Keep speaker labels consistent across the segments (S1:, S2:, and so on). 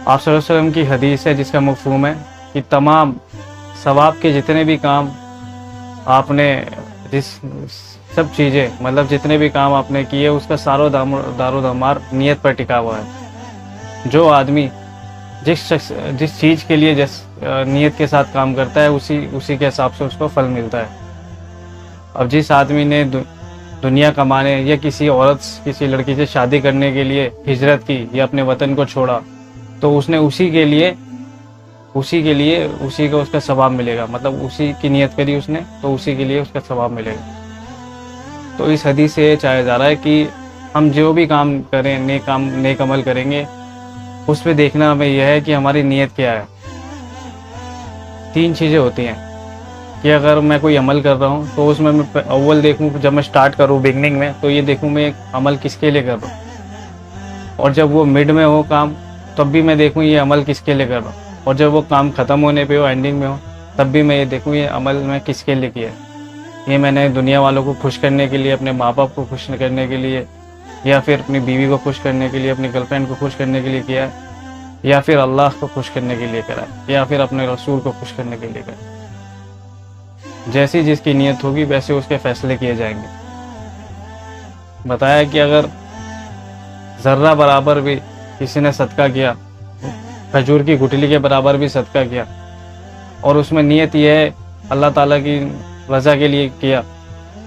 S1: آپ صلی اللہ علیہ وسلم کی حدیث ہے جس کا مفہوم ہے کہ تمام ثواب کے جتنے بھی کام آپ نے سب چیزیں مطلب جتنے بھی کام آپ نے کیے اس کا سارا دار و دمار نیت پر ٹکا ہوا ہے۔ جو آدمی جس چیز کے لیے نیت کے ساتھ کام کرتا ہے اسی کے حساب سے اس کو پھل ملتا ہے۔ اب جس آدمی نے دنیا کمانے یا کسی عورت کسی لڑکی سے شادی کرنے کے لیے ہجرت کی یا اپنے وطن کو چھوڑا تو اس نے اسی کو اس کا ثواب ملے گا، مطلب اسی کی نیت کری اس نے تو اسی کے لیے اس کا ثواب ملے گا۔ تو اس حدیث سے یہ چاہا جا رہا ہے کہ ہم جو بھی کام کریں نیک عمل کریں گے اس پہ دیکھنا ہمیں یہ ہے کہ ہماری نیت کیا ہے۔ 3 چیزیں ہوتی ہیں کہ اگر میں کوئی عمل کر رہا ہوں تو اس میں اول دیکھوں، جب میں سٹارٹ کروں بگننگ میں تو یہ دیکھوں میں عمل کس کے لیے کر رہا ہوں، اور جب وہ مڈ میں ہو کام تب بھی میں دیکھوں یہ عمل کس کے لیے کر رہا ہوں، اور جب وہ کام ختم ہونے پہ ہو اینڈنگ میں ہو تب بھی میں یہ دیکھوں یہ عمل میں کس کے لیے کیا ہے۔ یہ میں نے دنیا والوں کو خوش کرنے کے لیے، اپنے ماں باپ کو خوش کرنے کے لیے، یا پھر اپنی بیوی کو خوش کرنے کے لیے، اپنی گرل فرینڈ کو خوش کرنے کے لیے کیا ہے، یا پھر اللہ کو خوش کرنے کے لیے کرا ہے، یا پھر اپنے رسول کو خوش کرنے کے لیے کرا ہے۔ جیسی جس کی نیت ہوگی ویسے اس کے فیصلے کیے جائیں گے۔ بتایا کہ اگر ذرہ برابر بھی کسی نے صدقہ کیا، کھجور کی گٹلی کے برابر بھی صدقہ کیا، اور اس میں نیت یہ ہے اللہ تعالیٰ کی رضا کے لیے کیا،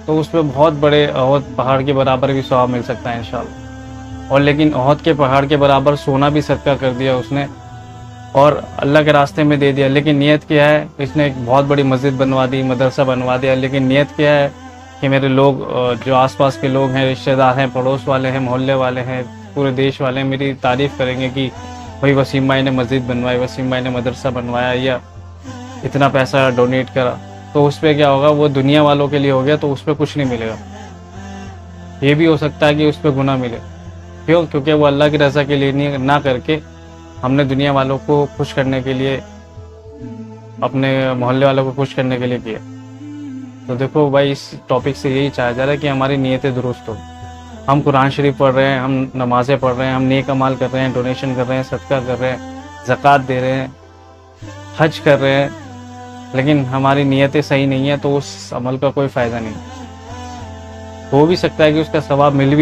S1: تو اس پہ بہت بڑے احد پہاڑ کے برابر بھی ثواب مل سکتا ہے انشاءاللہ۔ اور لیکن احد کے پہاڑ کے برابر سونا بھی صدقہ کر دیا اس نے اور اللہ کے راستے میں دے دیا، لیکن نیت کیا ہے، اس نے ایک بہت بڑی مسجد بنوا دی، مدرسہ بنوا دیا، لیکن نیت کیا ہے کہ میرے لوگ جو آس پاس کے لوگ ہیں، رشتہ دار ہیں، پڑوس والے ہیں، محلے والے ہیں، پورے دیش والے ہیں، میری تعریف کریں گے کہ بھائی وسیم بھائی نے مسجد بنوائی، وسیم بھائی نے مدرسہ بنوایا یا اتنا پیسہ ڈونیٹ کرا، تو اس پہ کیا ہوگا، وہ دنیا والوں کے لیے ہو گیا تو اس پہ کچھ نہیں ملے گا۔ یہ بھی ہو سکتا ہے کہ اس پہ گناہ ملے، کیونکہ وہ اللہ کی رضا کے لیے نہ کر کے ہم نے دنیا والوں کو خوش کرنے کے لیے، اپنے محلے والوں کو خوش کرنے کے لیے کیا۔ تو دیکھو بھائی اس ٹاپک سے یہی چاہا جا رہا ہے کہ ہماری نیتیں درست ہو۔ ہم قرآن شریف پڑھ رہے ہیں، ہم نمازیں پڑھ رہے ہیں، ہم نیک اعمال کر رہے ہیں، ڈونیشن کر رہے ہیں، صدقہ کر رہے ہیں، زکوٰۃ دے رہے ہیں، حج کر رہے ہیں، لیکن ہماری نیتیں صحیح نہیں ہیں تو اس عمل کا کوئی فائدہ نہیں۔ ہو بھی سکتا ہے کہ اس کا ثواب مل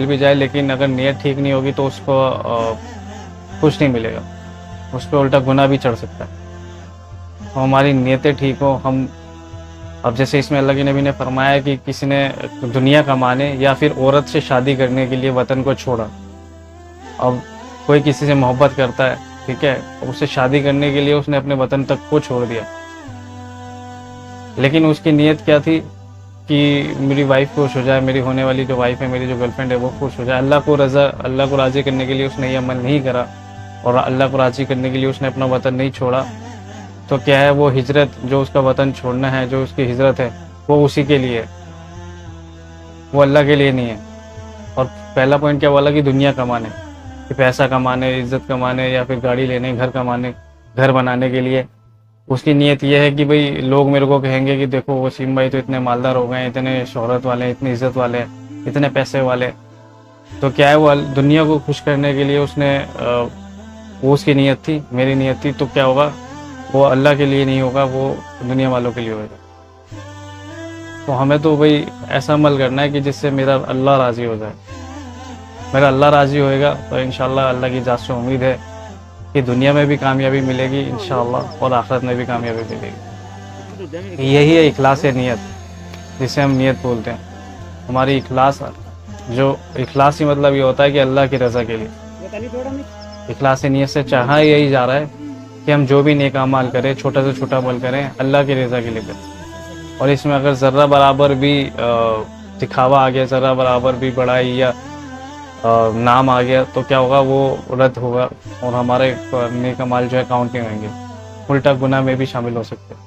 S1: بھی جائے، لیکن اگر نیت ٹھیک نہیں ہوگی تو اس کو کچھ نہیں ملے گا، اس پہ الٹا گناہ بھی چڑھ سکتا ہے۔ تو ہماری نیتیں ٹھیک ہوں۔ ہم اب جیسے اس میں اللہ کے نبی نے فرمایا کہ کسی نے دنیا کمانے یا پھر عورت سے شادی کرنے کے لیے وطن کو چھوڑا، اب کوئی کسی سے محبت کرتا ہے، ٹھیک ہے، اس سے شادی کرنے کے لیے اس نے اپنے وطن تک کو چھوڑ دیا، لیکن اس کی نیت کیا تھی کہ میری وائف خوش ہو جائے، میری ہونے والی جو وائف ہے، میری جو گرل فرینڈ ہے وہ خوش ہو جائے۔ اللہ کو راضی کرنے کے لیے اس نے یہ عمل نہیں کرا اور اللہ کو راضی کرنے کے لیے اس نے اپنا وطن نہیں چھوڑا، تو کیا ہے، وہ ہجرت جو اس کا وطن چھوڑنا ہے، جو اس کی ہجرت ہے وہ اسی کے لیے ہے، وہ اللہ کے لیے نہیں ہے۔ اور پہلا پوائنٹ کیا بولا کہ دنیا کمانے، کہ پیسہ کمانے، عزت کمانے، یا پھر گاڑی لینے، گھر بنانے کے لیے اس کی نیت یہ ہے کہ بھئی لوگ میرے کو کہیں گے کہ دیکھو وسیم بھائی تو اتنے مالدار ہو گئے ہیں، اتنے شہرت والے ہیں، اتنی عزت والے ہیں، اتنے پیسے والے، تو کیا ہے وہ دنیا کو خوش کرنے کے لیے اس نے وہ اس کی نیت تھی، میری نیت تھی، تو کیا ہوگا، وہ اللہ کے لیے نہیں ہوگا، وہ دنیا والوں کے لیے ہوگا۔ تو ہمیں تو بھئی ایسا عمل کرنا ہے کہ جس سے میرا اللہ راضی ہو جائے۔ میرا اللہ راضی ہوئے گا تو انشاءاللہ اللہ کی ذات سے امید ہے کہ دنیا میں بھی کامیابی ملے گی انشاءاللہ، اور آخرت میں بھی کامیابی ملے گی۔ یہی ہے اخلاص نیت، جسے ہم نیت بولتے ہیں۔ ہماری اخلاص ہی مطلب یہ ہوتا ہے کہ اللہ کی رضا کے لیے۔ اخلاص نیت سے چاہا یہی جا رہا ہے کہ ہم جو بھی نیک اعمال کریں، چھوٹا سے چھوٹا عمل کریں، اللہ کی رضا کے لیے کریں۔ اور اس میں اگر ذرہ برابر بھی دکھاوا آ گیا، ذرہ برابر بھی بڑائی یا نام آ گیا تو کیا ہوگا، وہ رد ہوگا اور ہمارے نیک اعمال جو ہے کاؤنٹ نہیں ہوئیں گے، الٹا گناہ میں بھی شامل ہو سکتے ہیں۔